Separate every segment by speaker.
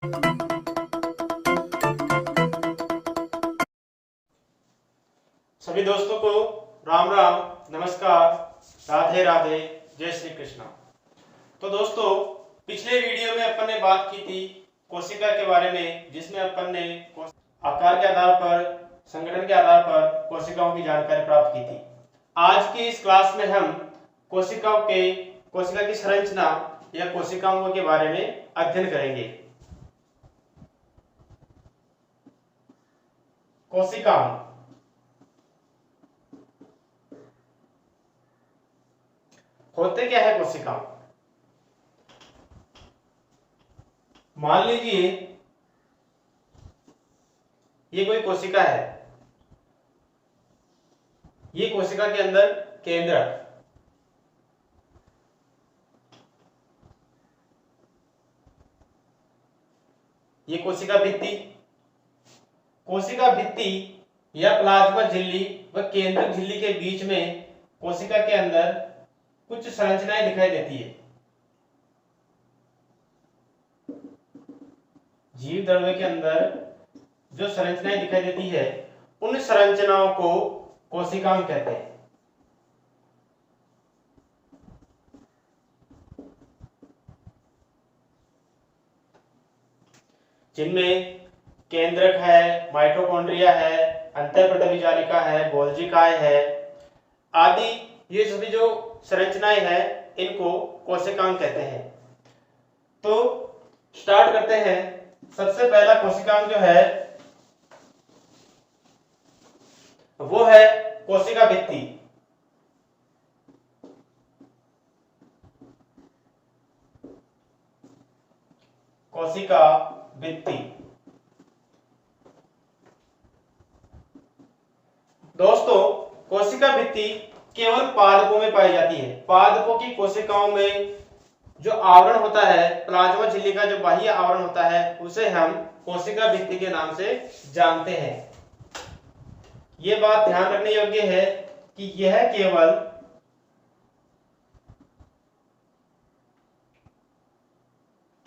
Speaker 1: सभी दोस्तों को राम राम, नमस्कार, राधे राधे, जय श्री कृष्णा। तो दोस्तों, पिछले वीडियो में अपन ने बात की थी कोशिका के बारे में, जिसमें अपन ने आकार के आधार पर, संगठन के आधार पर कोशिकाओं की जानकारी प्राप्त की थी। आज की इस क्लास में हम कोशिका की संरचना या कोशिकाओं के बारे में अध्ययन करेंगे। कोशिकाओं होते क्या है कोशिका? मान लीजिए ये कोई कोशिका है। ये कोशिका के अंदर केंद्रक, ये कोशिका भित्ति या प्लाज्मा झिल्ली व केंद्रक झिल्ली के बीच में कोशिका के अंदर कुछ संरचनाएं दिखाई देती है। जीव द्रव्य के अंदर जो संरचनाएं दिखाई देती है, उन संरचनाओं को कोशिकाएं कहते हैं। जिनमें केंद्रक है, माइटोकॉन्ड्रिया है, अंतःपटलीय जालिका है, गोल्जी काय है आदि। ये सभी जो संरचनाएं हैं, इनको कोशिकांग कहते हैं। तो स्टार्ट करते हैं। सबसे पहला कोशिकांग जो है वो है कोशिका भित्ति। कोशिका भित्ति दोस्तों, कोशिका भित्ति केवल पादपों में पाई जाती है। पादपों की कोशिकाओं में जो आवरण होता है, प्लाज्मा झिल्ली का जो बाह्य आवरण होता है, उसे हम कोशिका भित्ति के नाम से जानते हैं। यह बात ध्यान रखने योग्य है कि यह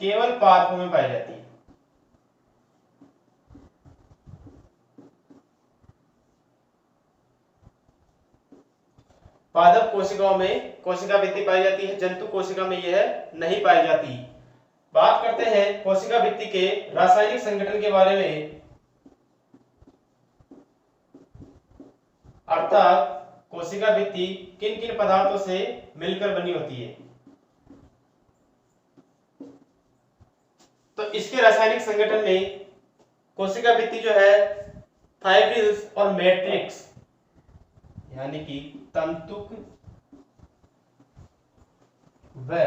Speaker 1: केवल पादपों में पाई जाती है। पादप कोशिकाओं में कोशिका भित्ति पाई जाती है, जंतु कोशिका में यह नहीं पाई जाती। बात करते हैं कोशिका भित्ति के रासायनिक संगठन के बारे में। अर्थात कोशिका भित्ति किन किन पदार्थों से मिलकर बनी होती है। तो इसके रासायनिक संगठन में कोशिका भित्ति जो है फाइब्रिल्स और मैट्रिक्स यानी कि तंतुक व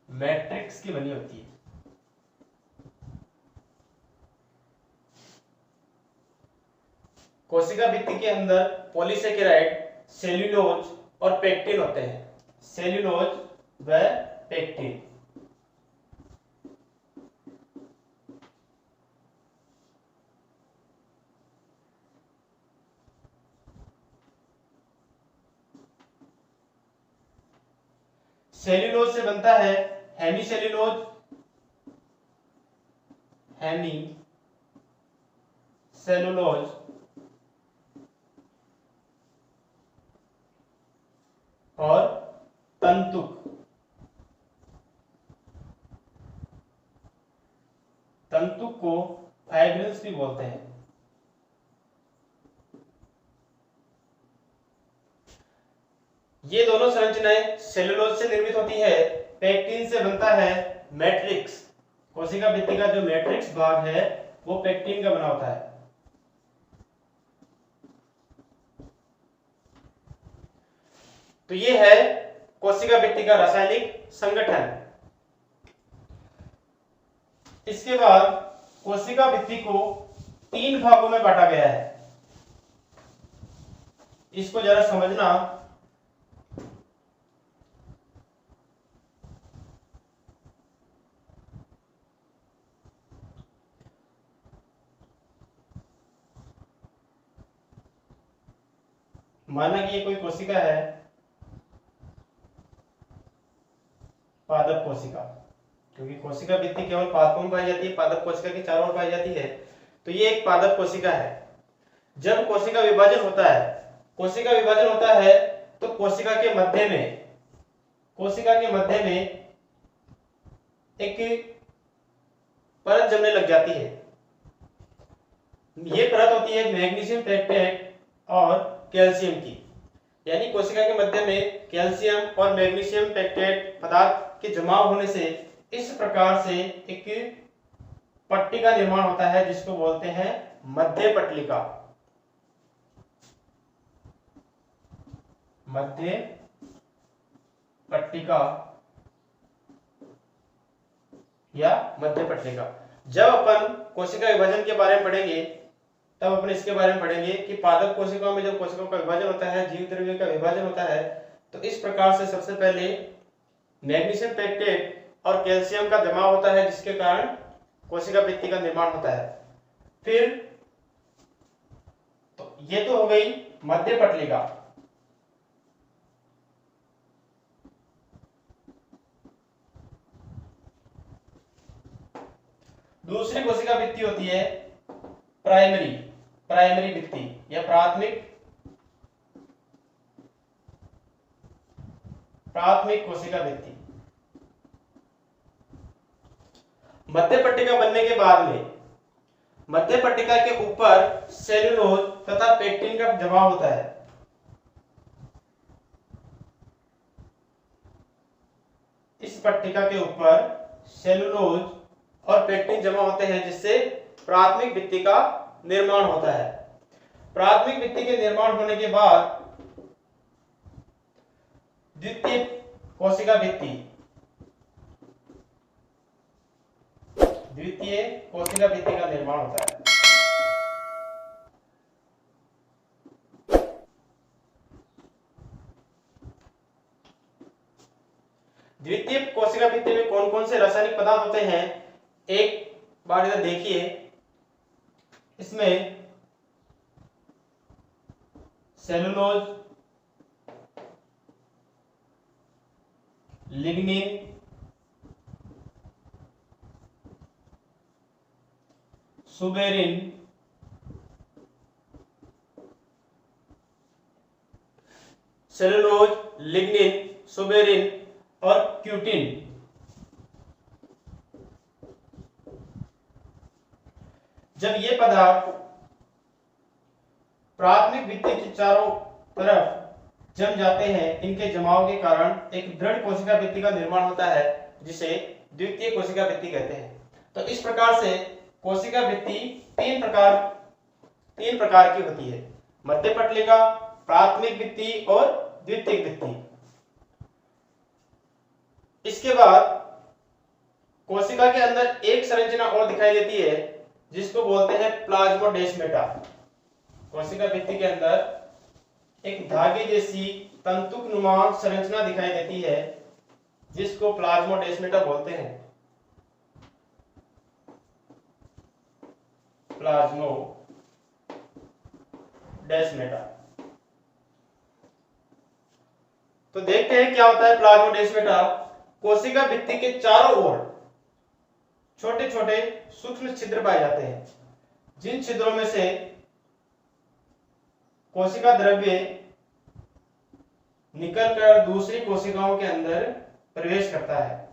Speaker 1: मैट्रिक्स की बनी होती है। कोशिका भित्ति के अंदर पॉलीसेकेराइड, सेल्यूलोज और पेक्टिन होते हैं। सेल्यूलोज व पेक्टिन। सेल्यूलोज से बनता है हेमीसेल्यूलोज, सेलुलोज और तंतुक। तंतुक को फाइब्रिल्स भी बोलते हैं। ये दोनों संरचनाएं सेलुलोज से निर्मित होती है। पेक्टिन से बनता है मैट्रिक्स। कोशिका भित्ति का जो मैट्रिक्स भाग है वो पेक्टिन का बना होता है। तो ये है कोशिका भित्ति का रासायनिक संगठन। इसके बाद कोशिका भित्ति को 3 भागों में बांटा गया है। इसको जरा समझना। माना कि ये कोई कोशिका है, पादप कोशिका, क्योंकि कोशिका भित्ति केवल पादपों में पाई जाती है, पादप कोशिका के चारों ओर पाई जाती है। तो ये एक पादप कोशिका है। जब कोशिका विभाजन होता है, कोशिका विभाजन होता है तो कोशिका के मध्य में एक परत जमने लग जाती है। ये परत होती है मैग्नीशियम पेक्टेट और कैल्शियम की, यानी कोशिका के मध्य में कैल्शियम और मैग्नीशियम पेक्टेट पदार्थ के जमाव होने से इस प्रकार से एक पट्टी का निर्माण होता है जिसको बोलते हैं मध्य पटलिका। मध्य पट्टिका या मध्य पटलिका। जब अपन कोशिका विभाजन के बारे में पढ़ेंगे तब अपन इसके बारे में पढ़ेंगे कि पादप कोशिकाओं में जब कोशिकाओं का विभाजन होता है, जीव द्रव्य का विभाजन होता है, तो इस प्रकार से सबसे पहले मैग्नीशियम पेक्टेट और कैल्शियम का जमाव होता है जिसके कारण कोशिका भित्ति का निर्माण होता है। फिर तो ये तो हो गई मध्य पटलिका। दूसरी कोशिका भित्ति होती है प्राइमरी भित्ति या प्राथमिक कोशिका भित्ति। मध्य पट्टिका बनने के बाद में मध्य पट्टिका के ऊपर सेल्यूलोज तथा पेक्टिन का जमाव होता है। इस पट्टिका के ऊपर सेल्यूलोज और पेक्टिन जमा होते हैं जिससे प्राथमिक भित्ति का निर्माण होता है। प्राथमिक भित्ति के निर्माण होने के बाद द्वितीय कोशिका भित्ति का निर्माण होता है। द्वितीय कोशिका भित्ति में कौन कौन से रासायनिक पदार्थ होते हैं एक बार इधर देखिए। इसमें cellulose, lignin, suberin, cellulose, lignin, suberin और क्यूटिन। जब ये पदार्थ प्राथमिक भित्ति के चारों तरफ जम जाते हैं, इनके जमाव के कारण एक दृढ़ कोशिका भित्ति का निर्माण होता है जिसे द्वितीय कोशिका भित्ति कहते हैं। तो इस प्रकार से कोशिका भित्ति तीन प्रकार की होती है, मध्य पटलिका, प्राथमिक भित्ति और द्वितीयक भित्ति। इसके बाद कोशिका के अंदर एक संरचना और दिखाई देती है जिसको बोलते हैं प्लाज्मोडेस्माटा। कोशिका भित्ति के अंदर एक धागे जैसी तंतुकनुमा संरचना दिखाई देती है जिसको प्लाज्मोडेस्माटा बोलते हैं। प्लाज्मोडेस्माटा। तो देखते हैं क्या होता है प्लाज्मोडेस्माटा। कोशिका भित्ति के चारों ओर छोटे छोटे सूक्ष्म छिद्र पाए जाते हैं, जिन छिद्रों में से कोशिका द्रव्य निकलकर दूसरी कोशिकाओं के अंदर प्रवेश करता है।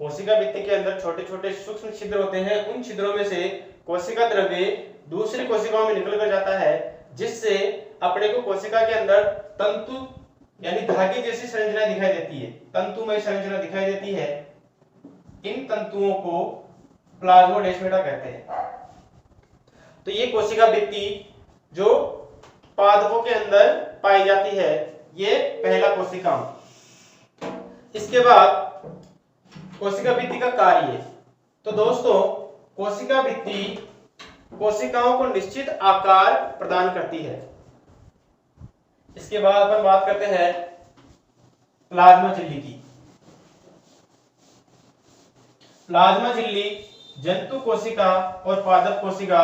Speaker 1: कोशिका भित्ति के अंदर छोटे छोटे सूक्ष्म छिद्र होते हैं, उन छिद्रों में से कोशिका द्रव्य दूसरी कोशिकाओं में निकल कर जाता है, जिससे अपने को कोशिका के अंदर तंतु यानी धागे जैसी संरचना दिखाई देती है, तंतुमय संरचना दिखाई देती है। इन तंतुओं को प्लाज्मोडेस्माटा कहते हैं। तो ये कोशिका भित्ति जो पादपों के अंदर पाई जाती है, ये पहला कोशिकांग। इसके बाद कोशिका भित्ति का कार्य। तो दोस्तों, कोशिका भित्ति कोशिकाओं को निश्चित आकार प्रदान करती है। इसके बाद अपन बात करते हैं प्लाज्मा झिल्ली की। प्लाज्मा झिल्ली जंतु कोशिका और पादप कोशिका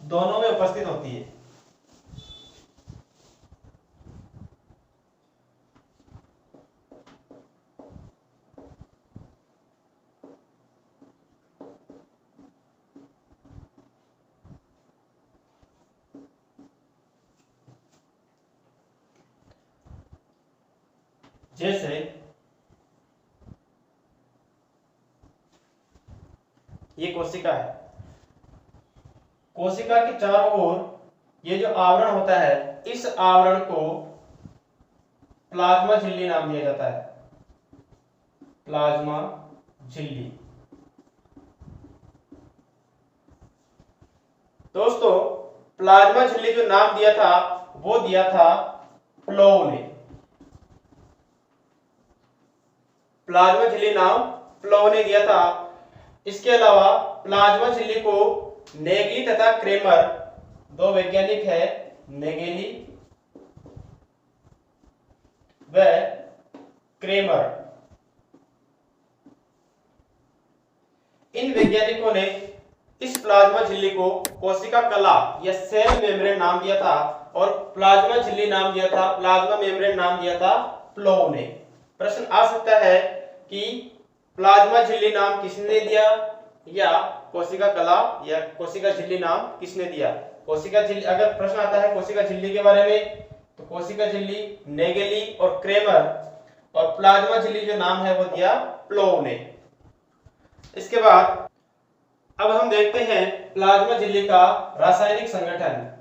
Speaker 1: दोनों में उपस्थित होती है। जैसे ये कोशिका है, कोशिका के चारों ओर ये जो आवरण होता है, इस आवरण को प्लाज्मा झिल्ली नाम दिया जाता है, प्लाज्मा झिल्ली। दोस्तों प्लाज्मा झिल्ली जो नाम दिया था वो दिया था प्लोव ने। प्लाज्मा झिल्ली नाम प्लोव ने दिया था। इसके अलावा प्लाज्मा झिल्ली को नेगेली तथा क्रेमर, दो वैज्ञानिक है, नेगेली व क्रेमर, इन वैज्ञानिकों ने इस प्लाज्मा झिल्ली को कोशिका कला या सेल मेम्ब्रेन नाम दिया था और प्लाज्मा झिल्ली नाम दिया था, प्लाज्मा मेम्ब्रेन नाम दिया था प्लोव ने। प्रश्न आ सकता है कि प्लाज्मा झिल्ली नाम किसने दिया या कोशिका कला या कोशिका झिल्ली नाम किसने दिया। कोशिका झिल्ली, अगर प्रश्न आता है कोशिका झिल्ली के बारे में तो कोशिका झिल्ली नेगेली और क्रेमर, और प्लाज्मा झिल्ली जो नाम है वो दिया प्लोव ने। इसके बाद अब हम देखते हैं प्लाज्मा झिल्ली का रासायनिक संगठन।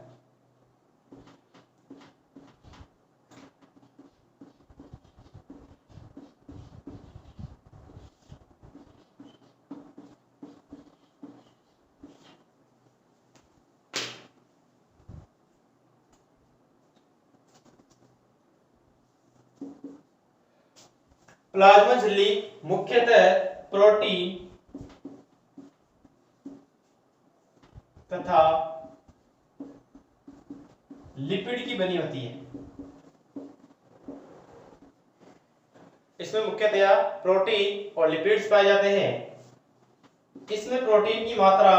Speaker 1: प्लाज्मा झिल्ली मुख्यतः प्रोटीन तथा लिपिड की बनी होती है। इसमें मुख्यतया प्रोटीन और लिपिड्स पाए जाते हैं। इसमें प्रोटीन की मात्रा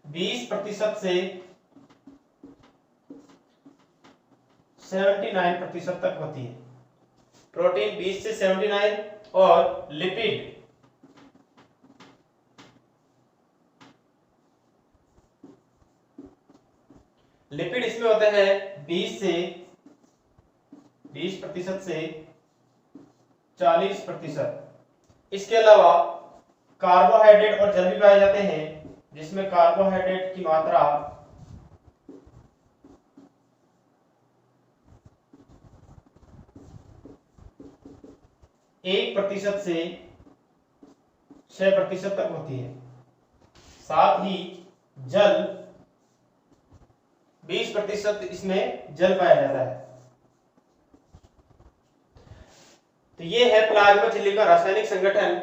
Speaker 1: 20% से 79% तक होती है। प्रोटीन 20 से 79 और लिपिड इसमें होते हैं 20% से 40%। इसके अलावा कार्बोहाइड्रेट और जल भी पाए जाते हैं, जिसमें कार्बोहाइड्रेट की मात्रा 1% से 6% तक होती है। साथ ही जल 20% इसमें जल पाया जाता है। तो ये है प्लाज्मा झिल्ली का रासायनिक संगठन।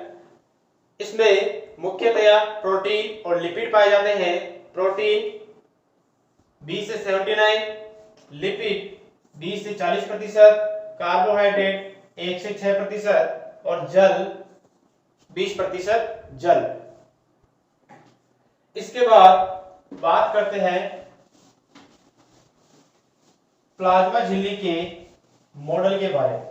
Speaker 1: इसमें मुख्यतया प्रोटीन और लिपिड पाए जाते हैं। प्रोटीन 20 से 79, लिपिड 20 से 40%, कार्बोहाइड्रेट 1 से 6% और जल 20% जल। इसके बाद बात करते हैं प्लाज्मा झिल्ली के मॉडल के बारे में।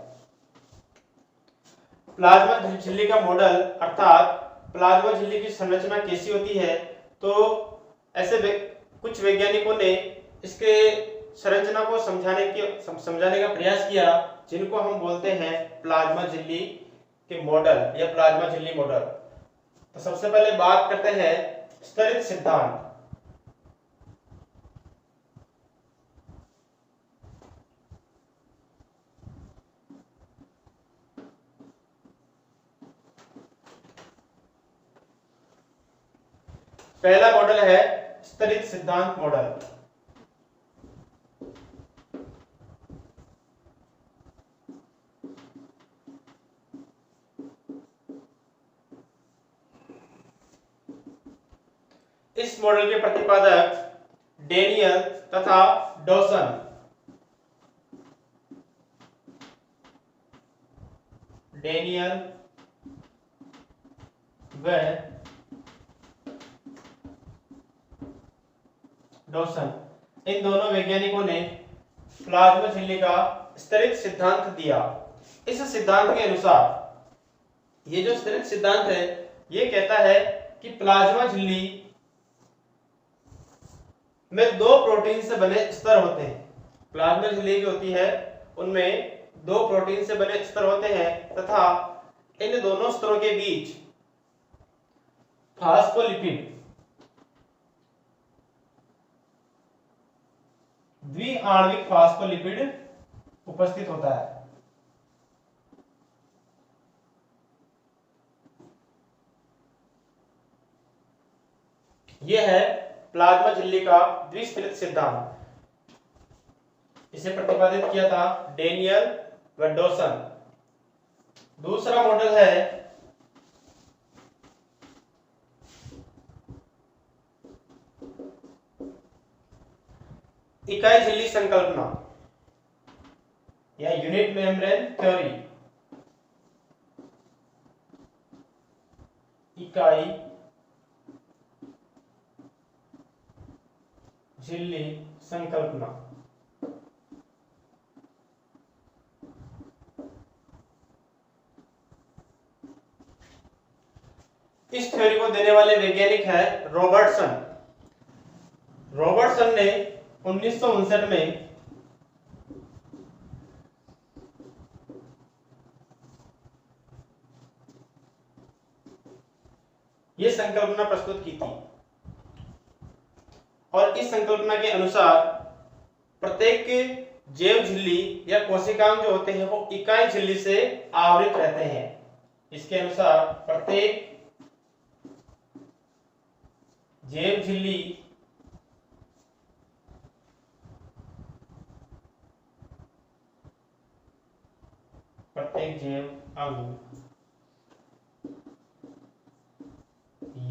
Speaker 1: प्लाज्मा झिल्ली का मॉडल अर्थात प्लाज्मा झिल्ली की संरचना कैसी होती है, तो ऐसे कुछ वैज्ञानिकों ने इसके संरचना को समझाने का प्रयास किया, जिनको हम बोलते हैं प्लाज्मा झिल्ली के मॉडल या प्लाज्मा झिल्ली मॉडल। तो सबसे पहले बात करते हैं स्तरित सिद्धांत। पहला मॉडल है स्तरित सिद्धांत मॉडल। इस मॉडल के प्रतिपादक डेनियल तथा डॉसन। डेनियल व डॉसन, इन दोनों वैज्ञानिकों ने प्लाज्मा झिल्ली का स्तरित सिद्धांत दिया। इस सिद्धांत के अनुसार ये जो स्तरित सिद्धांत है ये कहता है कि प्लाज्मा झिल्ली में दो प्रोटीन से बने स्तर होते हैं। प्लाज्मा झिल्ली जो होती है उनमें दो प्रोटीन से बने स्तर होते हैं तथा इन दोनों स्तरों के बीच फास्फोलिपिड द्विआण्विक फास्फोलिपिड उपस्थित होता है। यह है प्लाज्मा झिल्ली का द्विस्तरित सिद्धांत। इसे प्रतिपादित किया था डेनियल व डॉसन। दूसरा मॉडल है इकाई झिल्ली संकल्पना या यूनिट मेम्ब्रेन थ्योरी। इकाई झिल्ली संकल्पना। इस थ्योरी को देने वाले वैज्ञानिक है रॉबर्टसन। रॉबर्टसन ने 1959 में यह संकल्पना प्रस्तुत की थी और इस संकल्पना के अनुसार प्रत्येक जैव झिल्ली या कोशिकांग जो होते हैं वो इकाई झिल्ली से आवृत रहते हैं। इसके अनुसार प्रत्येक जैव झिल्ली प्रत्येक जैव अंग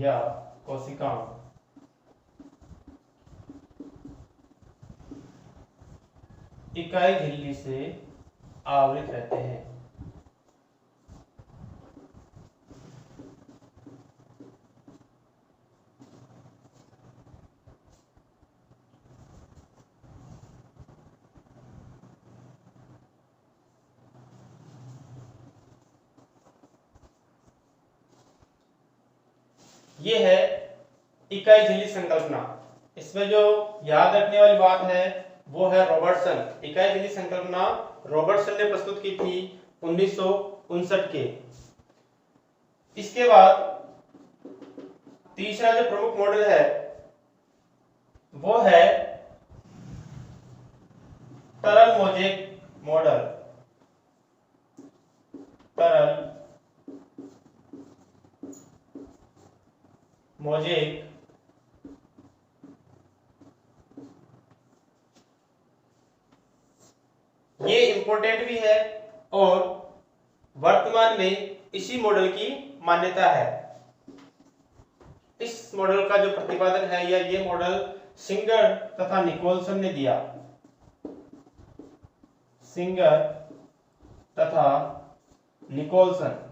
Speaker 1: या कोशिकांग इकाई झिल्ली से आवृत रहते हैं। ये है इकाई झिल्ली संकल्पना। इसमें जो याद रखने वाली बात है वो है रॉबर्टसन। इकाई झिल्ली संकल्पना रॉबर्टसन ने प्रस्तुत की थी 1959 के। इसके बाद तीसरा जो प्रमुख मॉडल है वो है तरल मोज़ेक मॉडल। तरल मोज़ेक ये इंपॉर्टेंट भी है और वर्तमान में इसी मॉडल की मान्यता है। इस मॉडल का जो प्रतिपादन है या ये मॉडल सिंगर तथा निकोलसन ने दिया। सिंगर तथा निकोलसन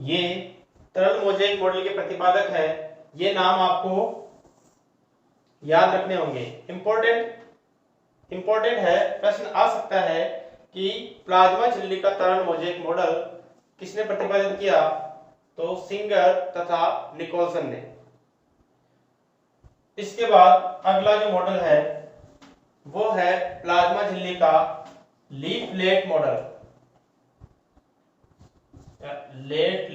Speaker 1: ये तरल मोज़ेक मॉडल के प्रतिपादक है। ये नाम आपको याद रखने होंगे। इंपॉर्टेंट है, प्रश्न आ सकता है कि प्लाज्मा झिल्ली का तरल मोज़ेक मॉडल किसने प्रतिपादित किया? तो सिंगर तथा निकोलसन ने। इसके बाद अगला जो मॉडल है वो है प्लाज्मा झिल्ली का leaflet model. Let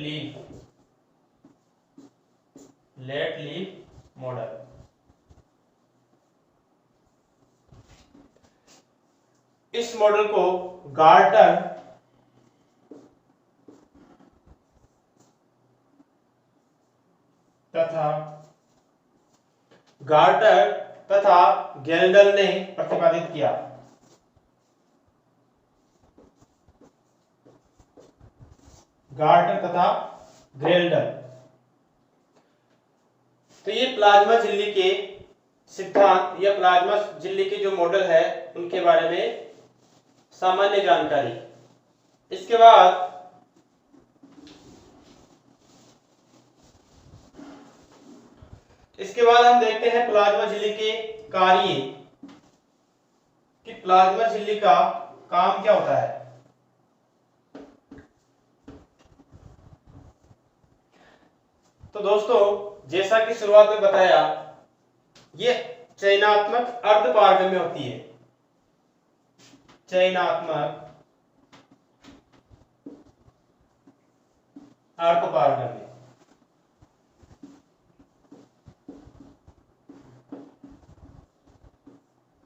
Speaker 1: leaf model. इस मॉडल को गार्टर तथा गेल्डर ने प्रतिपादित किया। गार्टर तथा गेल्डर। तो ये प्लाज्मा झिल्ली के सिद्धांत या प्लाज्मा झिल्ली के जो मॉडल है उनके बारे में सामान्य जानकारी। इसके बाद हम देखते हैं प्लाज्मा झिल्ली के कार्य कि प्लाज्मा झिल्ली का काम क्या होता है। तो दोस्तों जैसा कि शुरुआत में बताया, ये चयनात्मक अर्धपारगम्य होती है। चयनात्मक अर्धपारगम्य।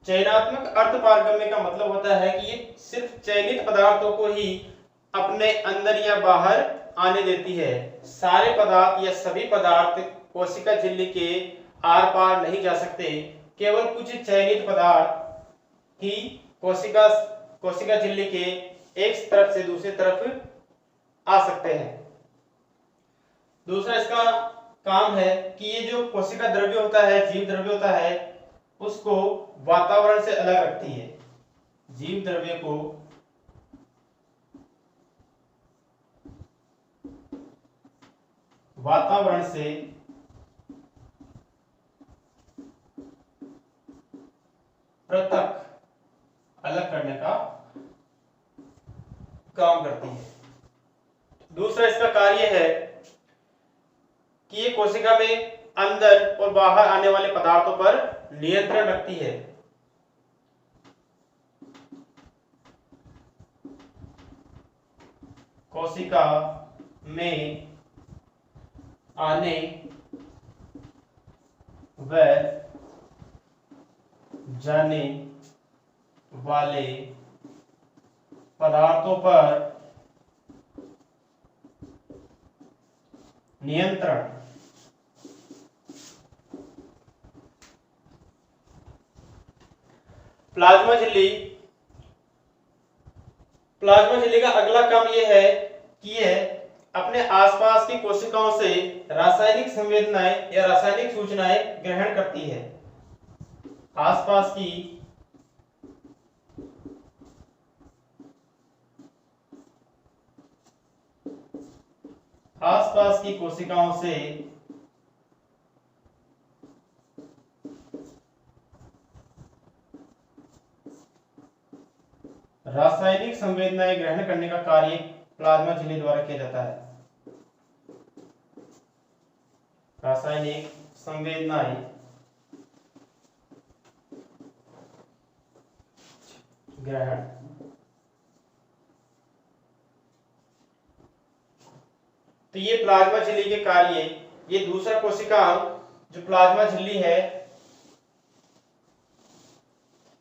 Speaker 1: चयनात्मक अर्धपारगम्य का मतलब होता है कि ये सिर्फ चयनित पदार्थों को ही अपने अंदर या बाहर आने देती है। सारे पदार्थ या सभी पदार्थ कोशिका झिल्ली के आर पार नहीं जा सकते। केवल कुछ चयनित पदार्थ ही कोशिका झिल्ली के एक तरफ से दूसरी तरफ आ सकते हैं। दूसरा इसका काम है कि ये जो कोशिका द्रव्य होता है, जीव द्रव्य होता है, उसको वातावरण से अलग रखती है। जीव द्रव्य को वातावरण से पृथक अलग करने का काम करती है। दूसरा इसका कार्य है कि ये कोशिका में अंदर और बाहर आने वाले पदार्थों पर नियंत्रण रखती है। कोशिका में आने व जाने वाले पदार्थों पर नियंत्रण प्लाज्मा झिल्ली का अगला काम यह है कि यह अपने आसपास की कोशिकाओं से रासायनिक संवेदनाएं या रासायनिक सूचनाएं ग्रहण करती है। आसपास की कोशिकाओं से रासायनिक संवेदनाएं ग्रहण करने का कार्य प्लाज्मा झिल्ली द्वारा किया जाता है। रासायनिक संवेदनाएं ग्रहण। तो ये प्लाज्मा झिल्ली के कार्य। ये दूसरा कोशिकांग जो प्लाज्मा झिल्ली है।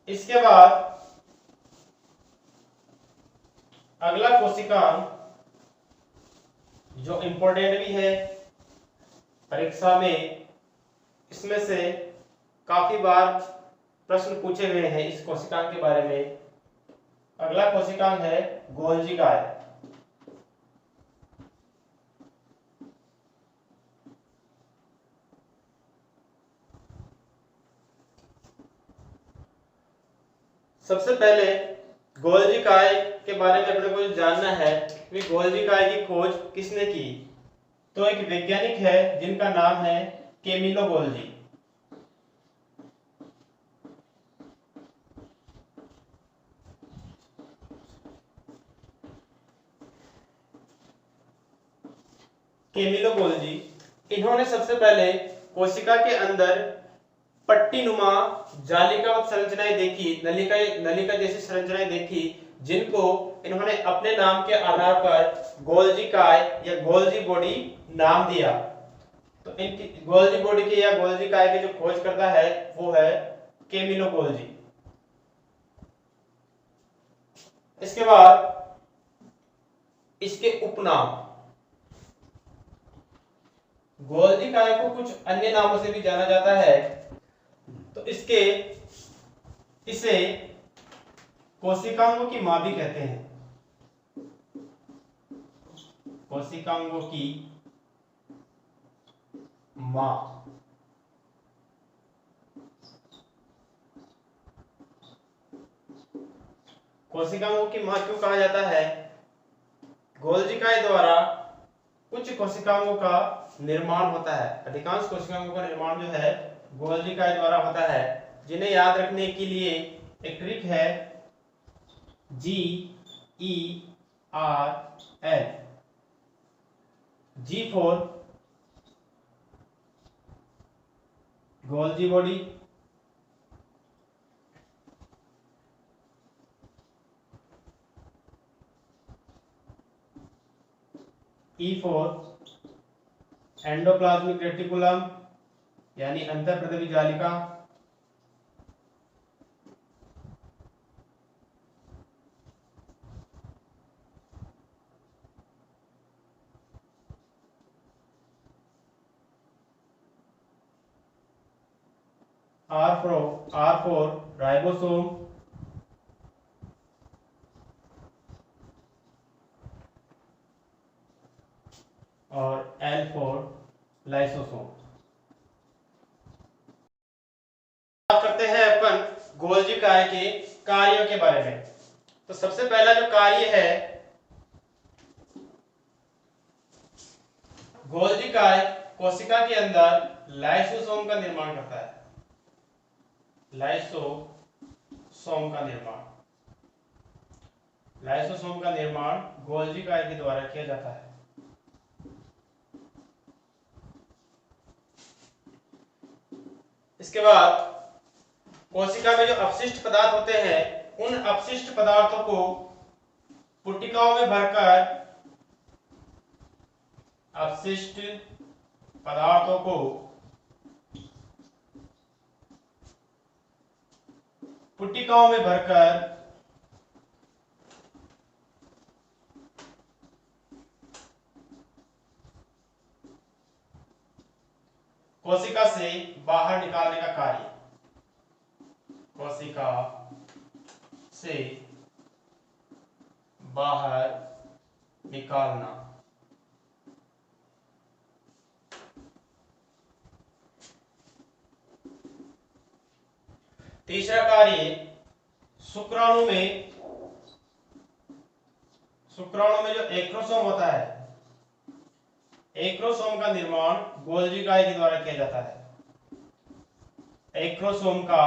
Speaker 1: इसके बाद अगला कोशिकांग जो इंपॉर्टेंट भी है परीक्षा में, इसमें से काफी बार प्रश्न पूछे गए हैं इस कोशिकांग के बारे में। अगला कोशिकांग है गोल्जी काय। सबसे पहले गोल्जी काय के बारे में अपने को जानना है कि गोल्जी काय की खोज किसने की। तो एक वैज्ञानिक है जिनका नाम है कैमिलो गोल्जी। कैमिलो गोल्जी, इन्होंने सबसे पहले कोशिका के अंदर पट्टीनुमा जालिकावत संरचनाएं देखी, नलिका जैसी संरचनाएं देखी, जिनको इन्होंने अपने नाम के आधार पर गोल्जी काय या गोल्जी बॉडी नाम दिया। तो इनकी गोल्जी बॉडी के या गोल्जी काय के जो खोज करता है वो है कैमिलो गोल्जी। इसके बाद इसके उपनाम, गोल्जी काय को कुछ अन्य नामों से भी जाना जाता है। तो इसे कोशिकांगों की मां भी कहते हैं। कोशिकांगों की मां। कोशिकांगों की मां क्यों कहा जाता है? गोल्जी काय द्वारा कुछ कोशिकांगों का निर्माण होता है। अधिकांश कोशिकांगों का निर्माण जो है गोल्जी काय द्वारा होता है, जिन्हें याद रखने के लिए एक ट्रिक है GERL। G for Golgi body, E4 endoplasmic reticulum यानी अंतःप्रद्रवी जालिका, R4 राइबोसोम, और L4 लाइसोसोम। बात करते हैं अपन गोल्जी काय के कार्यों के बारे में। तो सबसे पहला जो कार्य है, गोल्जी काय कोशिका के अंदर लाइसोसोम का निर्माण करता है। लाइसोसोम का निर्माण गोल्जी काय के द्वारा किया जाता है। इसके बाद कोशिका में जो अपशिष्ट पदार्थ होते हैं, उन अपशिष्ट पदार्थों को पुट्टिकाओं में भरकर कोशिका से बाहर निकालने का कार्य, कोशिका से बाहर निकालना। तीसरा कार्य, शुक्राणु में जो एक्रोसोम होता है, एक्रोसोम का निर्माण गोल्जी काय के द्वारा किया जाता है। एक्रोसोम का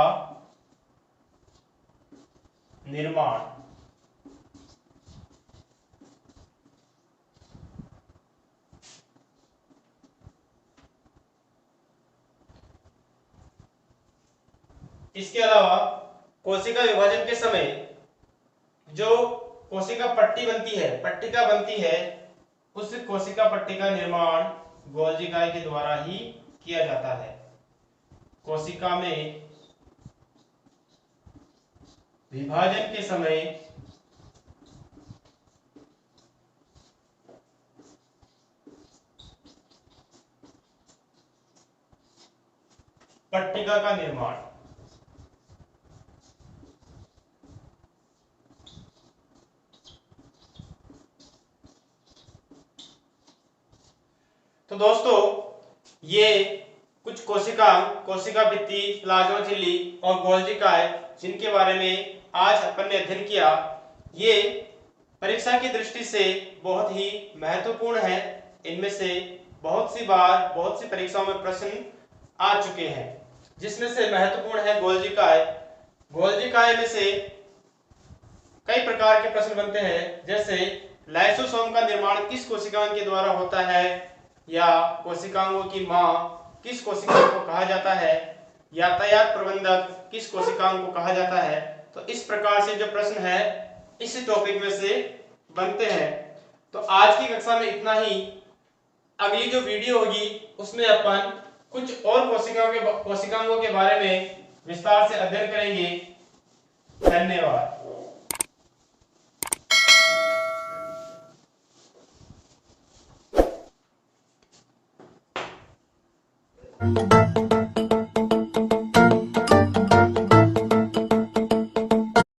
Speaker 1: निर्माण इसके अलावा कोशिका विभाजन के समय जो कोशिका पट्टिका बनती है, उस कोशिका पट्टी का निर्माण गोल्जी काय के द्वारा ही किया जाता है। कोशिका में विभाजन के समय पट्टिका का निर्माण। तो दोस्तों, ये कुछ कोशिका भित्ति, प्लाज्मा झिल्ली और गोल्जी काय, जिनके बारे में आज अपन ने अध्ययन किया, ये परीक्षा की दृष्टि से बहुत ही महत्वपूर्ण है। इनमें से बहुत सी परीक्षाओं में प्रश्न आ चुके हैं, जिसमें से महत्वपूर्ण है गोल्जी काय। गोल्जी काय में से कई प्रकार के प्रश्न बनते हैं, जैसे लाइसोसोम का निर्माण किस कोशिकांग के द्वारा होता है, या कोशिकांगों की मां किस कोशिकांग को कहा जाता है, यातायात प्रबंधक किस कोशिकांग को कहा जाता है। तो इस प्रकार से जो प्रश्न है इस टॉपिक में से बनते हैं। तो आज की कक्षा में इतना ही। अगली जो वीडियो होगी उसमें अपन कुछ और कोशिकांगों के बारे में विस्तार से अध्ययन करेंगे। धन्यवाद।